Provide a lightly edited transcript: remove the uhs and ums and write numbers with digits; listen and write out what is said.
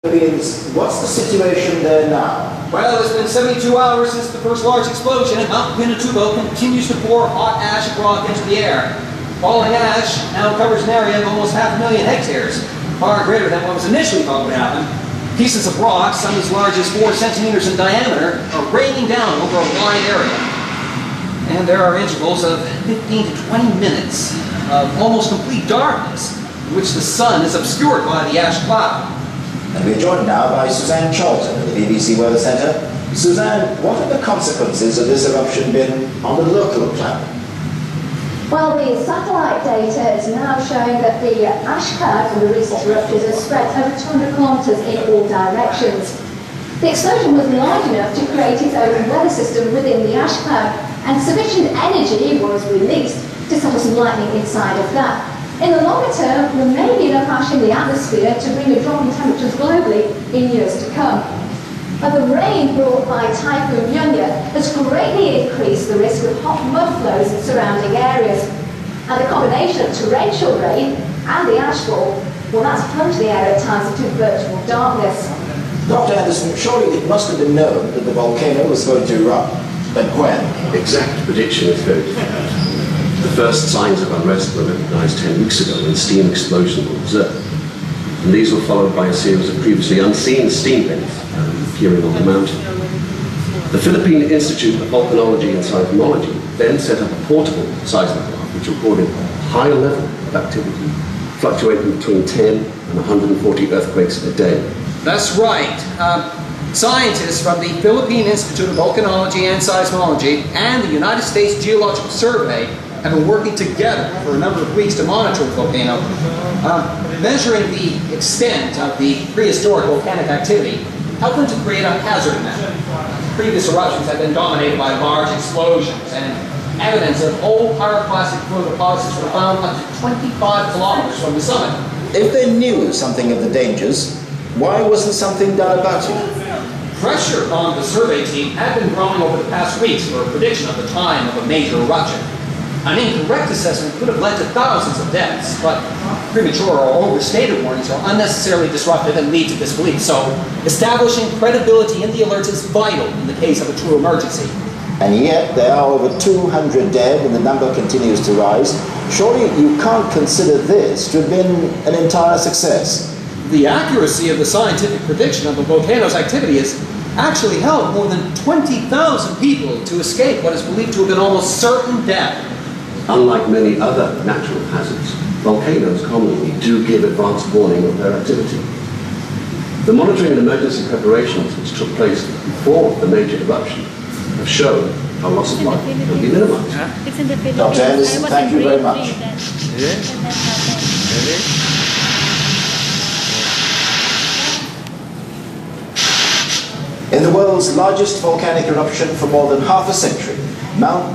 What's the situation there now? Well, it's been 72 hours since the first large explosion, and Mount Pinatubo continues to pour hot ash and rock into the air. Falling ash now covers an area of almost 500,000 hectares, far greater than what was initially thought would happen. Pieces of rock, some as large as 4 centimeters in diameter, are raining down over a wide area. And there are intervals of 15 to 20 minutes of almost complete darkness, in which the sun is obscured by the ash cloud. And we're joined now by Suzanne Charlton of the BBC Weather Centre. Suzanne, what have the consequences of this eruption been on the local planet? Well, the satellite data is now showing that the ash cloud from the recent eruptions has spread over 200 kilometres in all directions. The explosion was large enough to create its own weather system within the ash cloud, and sufficient energy was released to settle some lightning inside of that. In the longer term, there may be enough ash in the atmosphere to bring a drop in temperatures globally in years to come. But the rain brought by Typhoon Yunya has greatly increased the risk of hot mud flows in surrounding areas. And the combination of torrential rain and the ashfall, well, that's plunged the air at times into virtual darkness. Dr. Anderson, surely it must have been known that the volcano was going to erupt. But when? Exact prediction is very difficult. The first signs of unrest were recognized 10 weeks ago when steam explosions were observed. And these were followed by a series of previously unseen steam vents appearing on the mountain. The Philippine Institute of Volcanology and Seismology then set up a portable seismograph which recorded a high level of activity, fluctuating between 10 and 140 earthquakes a day. That's right. Scientists from the Philippine Institute of Volcanology and Seismology and the United States Geological Survey have been working together for a number of weeks to monitor the volcano, measuring the extent of the prehistoric volcanic activity, helped them to create a hazard map. Previous eruptions have been dominated by large explosions, and evidence of old pyroclastic flow deposits were found up to 25 kilometers from the summit. If they knew something of the dangers, why wasn't something done about it? Pressure on the survey team had been growing over the past weeks for a prediction of the time of a major eruption. An incorrect assessment could have led to thousands of deaths, but premature or overstated warnings are unnecessarily disruptive and lead to disbelief. So establishing credibility in the alerts is vital in the case of a true emergency. And yet there are over 200 dead and the number continues to rise. Surely you can't consider this to have been an entire success. The accuracy of the scientific prediction of the volcano's activity has actually helped more than 20,000 people to escape what is believed to have been almost certain death. Unlike many other natural hazards, volcanoes commonly do give advance warning of their activity. The monitoring and emergency preparations which took place before the major eruption have shown how loss of life can be minimized. Dr. Anderson, thank you very much. In the world's largest volcanic eruption for more than half a century, Mount